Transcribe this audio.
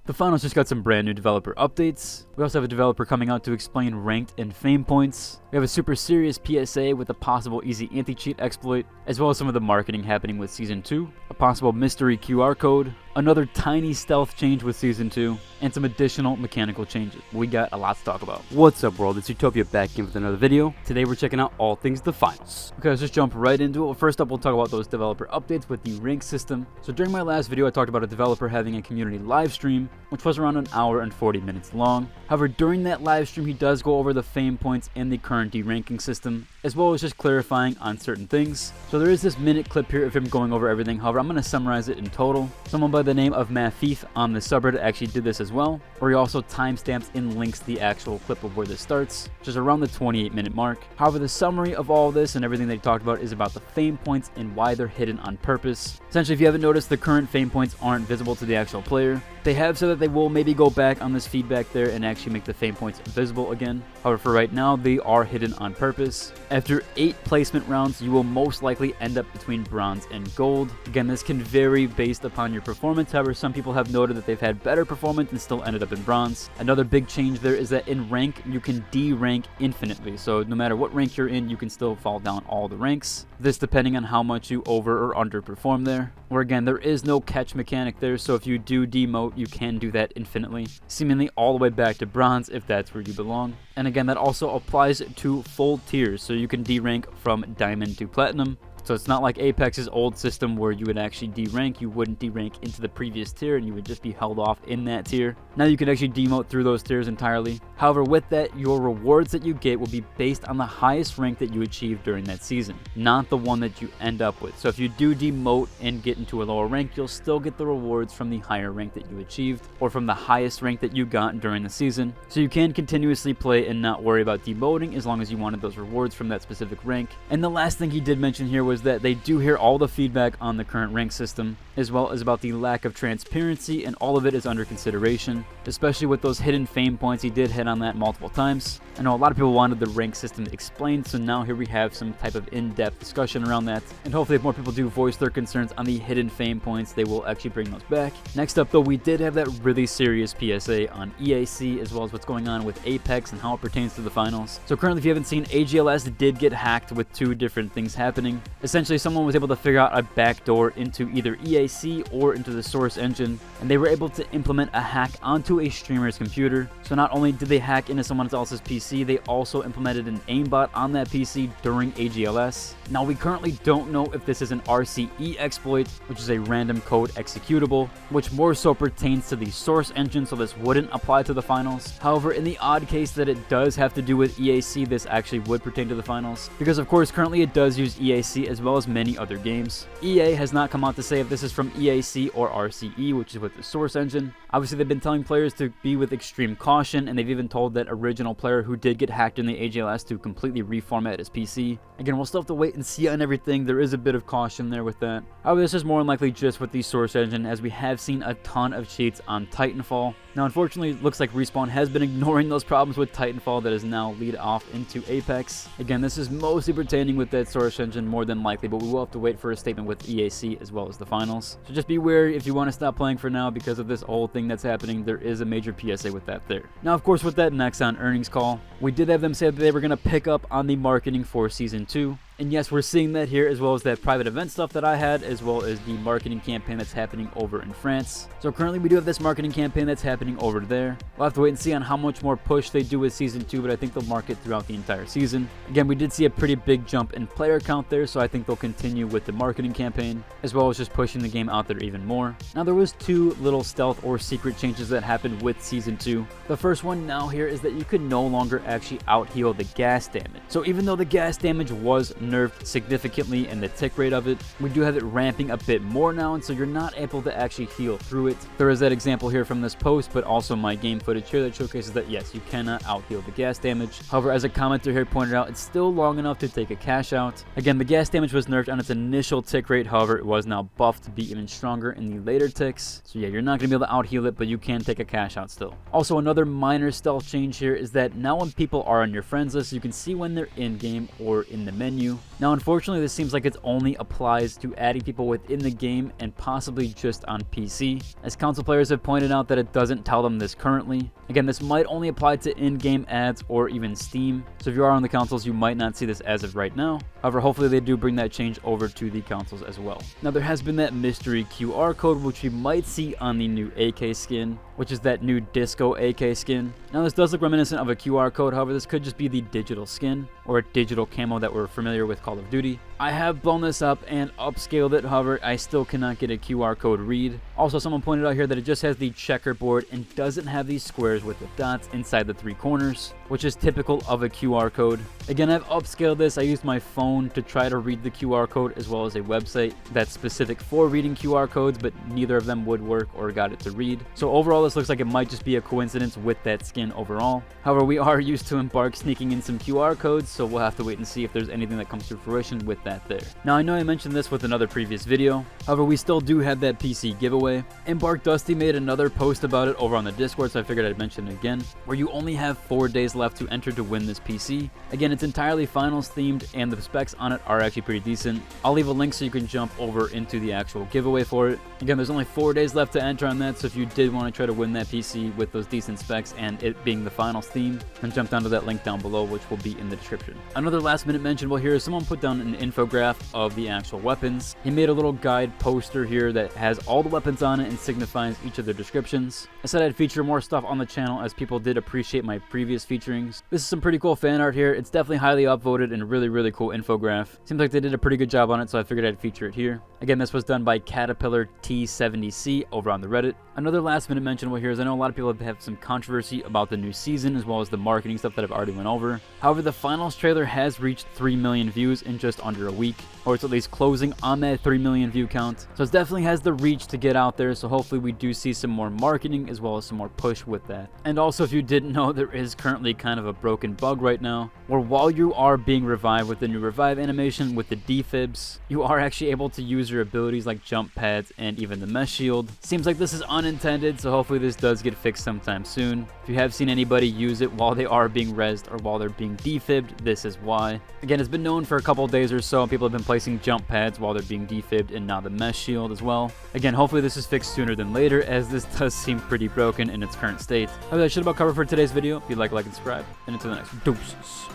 The finals just got some brand new developer updates. We also have a developer coming out to explain ranked and fame points. We have a super serious PSA with a possible easy anti-cheat exploit, as well as some of the marketing happening with Season 2, a possible mystery QR code, another tiny stealth change with Season 2, and some additional mechanical changes. We got a lot to talk about. What's up, world? It's Utopia back in with another video. Today we're checking out all things the finals. Okay, let's just jump right into it. Well, first up, we'll talk about those developer updates with the rank system. So during my last video, I talked about a developer having a community live stream, which was around an hour and 40 minutes long. However, during that live stream, he does go over the fame points and the current deranking system, as well as just clarifying on certain things. So there is this minute clip here of him going over everything. However, I'm going to summarize it in total. Someone by the name of Mafif on the subreddit actually did this as well, where he also timestamps and links the actual clip of where this starts, which is around the 28-minute mark. However, the summary of all this and everything that he talked about is about the fame points and why they're hidden on purpose. Essentially, if you haven't noticed, the current fame points aren't visible to the actual player. They have said that they will maybe go back on this feedback there and actually make the fame points visible again. However, for right now, they are hidden on purpose. After 8 placement rounds, you will most likely end up between bronze and gold. Again, this can vary based upon your performance. However, some people have noted that they've had better performance and still ended up in bronze. Another big change there is that in rank, you can de-rank infinitely. So no matter what rank you're in, you can still fall down all the ranks. This depending on how much you over or underperform there. Where again, there is no catch mechanic there, so if you do demote, you can do that infinitely, seemingly all the way back to bronze if that's where you belong. And again, that also applies to full tiers, so you can de-rank from diamond to platinum. So it's not like Apex's old system where you would actually de-rank. You wouldn't de-rank into the previous tier and you would just be held off in that tier. Now you can actually demote through those tiers entirely. However, with that, your rewards that you get will be based on the highest rank that you achieve during that season, not the one that you end up with. So if you do demote and get into a lower rank, you'll still get the rewards from the higher rank that you achieved or from the highest rank that you got during the season. So you can continuously play and not worry about demoting as long as you wanted those rewards from that specific rank. And the last thing he did mention here was that they do hear all the feedback on the current rank system, as well as about the lack of transparency, and all of it is under consideration, especially with those hidden fame points. He did hit on that multiple times. I know a lot of people wanted the rank system explained, so now here we have some type of in-depth discussion around that, and hopefully if more people do voice their concerns on the hidden fame points, they will actually bring those back. Next up though, we did have that really serious PSA on EAC, as well as what's going on with Apex and how it pertains to the finals. So currently, if you haven't seen, AGLS did get hacked with 2 different things happening. Essentially, someone was able to figure out a backdoor into either EAC or into the source engine, and they were able to implement a hack onto a streamer's computer. So not only did they hack into someone else's PC, they also implemented an aimbot on that PC during AGLS. Now, we currently don't know if this is an RCE exploit, which is a random code executable, which more so pertains to the source engine, so this wouldn't apply to the finals. However, in the odd case that it does have to do with EAC, this actually would pertain to the finals, because of course currently it does use EAC as well as many other games. EA has not come out to say if this is from EAC or RCE, which is with the source engine. Obviously, they've been telling players to be with extreme caution, and they've even told that original player who did get hacked in the AGLS to completely reformat his PC. Again, we'll still have to wait and see on everything. There is a bit of caution there with that. However, this is more than likely just with the source engine, as we have seen a ton of cheats on Titanfall. Now, unfortunately, it looks like Respawn has been ignoring those problems with Titanfall that is now lead off into Apex. Again, this is mostly pertaining with that source engine more than likely, but we will have to wait for a statement with EAC as well as the finals. So just be wary if you want to stop playing for now because of this whole thing that's happening. There is a major PSA with that there. Now, of course, with that next on earnings call, we did have them say that they were going to pick up on the marketing for Season 2. And yes, we're seeing that here, as well as that private event stuff that I had, as well as the marketing campaign that's happening over in France. So currently we do have this marketing campaign that's happening over there. We'll have to wait and see on how much more push they do with Season 2, but I think they'll market throughout the entire season. Again, we did see a pretty big jump in player count there, so I think they'll continue with the marketing campaign, as well as just pushing the game out there even more. Now, there was 2 little stealth or secret changes that happened with Season 2. The first one now here is that you could no longer actually out-heal the gas damage. So even though the gas damage was nerfed significantly and the tick rate of it, we do have it ramping a bit more now, and so you're not able to actually heal through it. There is that example here from this post, but also my game footage here that showcases that yes, you cannot out heal the gas damage. However, as a commenter here pointed out, it's still long enough to take a cash out. Again, the gas damage was nerfed on its initial tick rate, however, it was now buffed to be even stronger in the later ticks. So yeah, you're not going to be able to out heal it, but you can take a cash out still. Also, another minor stealth change here is that now when people are on your friends list, you can see when they're in game or in the menu. menu. Now unfortunately this seems like it only applies to adding people within the game and possibly just on PC, as console players have pointed out that it doesn't tell them this currently. Again, this might only apply to in-game ads or even Steam, so if you are on the consoles you might not see this as of right now. However, hopefully they do bring that change over to the consoles as well. Now there has been that mystery QR code which we might see on the new AK skin, which is that new disco AK skin. Now this does look reminiscent of a QR code, however this could just be the digital skin or a digital camo that we're familiar with Call of Duty. I have blown this up and upscaled it, however I still cannot get a QR code read. Also, someone pointed out here that it just has the checkerboard and doesn't have these squares with the dots inside the three corners, which is typical of a QR code. Again, I've upscaled this. I used my phone to try to read the QR code as well as a website that's specific for reading QR codes, but neither of them would work or got it to read. So overall this looks like it might just be a coincidence with that skin overall. However, we are used to Embark sneaking in some QR codes, so we'll have to wait and see if there's anything that comes to fruition with that there. Now I know I mentioned this with another previous video, however we still do have that PC giveaway. Embark Dusty made another post about it over on the Discord, so I figured I'd mention it again, where you only have 4 days left to enter to win this PC. Again, it's entirely finals themed and the specs on it are actually pretty decent. I'll leave a link so you can jump over into the actual giveaway for it. Again, there's only 4 days left to enter on that, so if you did want to try to win that PC with those decent specs and it being the finals theme, then jump down to that link down below, which will be in the description. Another last minute mention here is someone put down an infographic of the actual weapons. He made a little guide poster here that has all the weapons on it and signifies each of their descriptions. I said I'd feature more stuff on the channel as people did appreciate my previous featurings. This is some pretty cool fan art here. It's definitely highly upvoted and really cool infographic. Seems like they did a pretty good job on it, so I figured I'd feature it here. Again, this was done by Caterpillar T70C over on the Reddit. Another last minute mention here is I know a lot of people have some controversy about the new season as well as the marketing stuff that I've already went over. However, the finals trailer has reached 3 million views in just under a week, or it's at least closing on that 3 million view count. So it definitely has the reach to get out there, so hopefully we do see some more marketing as well as some more push with that. And also, if you didn't know, there is currently kind of a broken bug right now, where while you are being revived with the new revive animation with the defibs, you are actually able to use your abilities like jump pads and even the mesh shield. Seems like this is unintended, so hopefully this does get fixed sometime soon. If you have seen anybody use it while they are being rezzed or while they're being defibbed, this is why. Again, it's been known for a couple days or so, and people have been placing jump pads while they're being defibbed and now the mesh shield as well. Again, hopefully this is fixed sooner than later, as this does seem pretty broken in its current state. However, that should about cover for today's video. If you'd like and subscribe, and until the next deuces.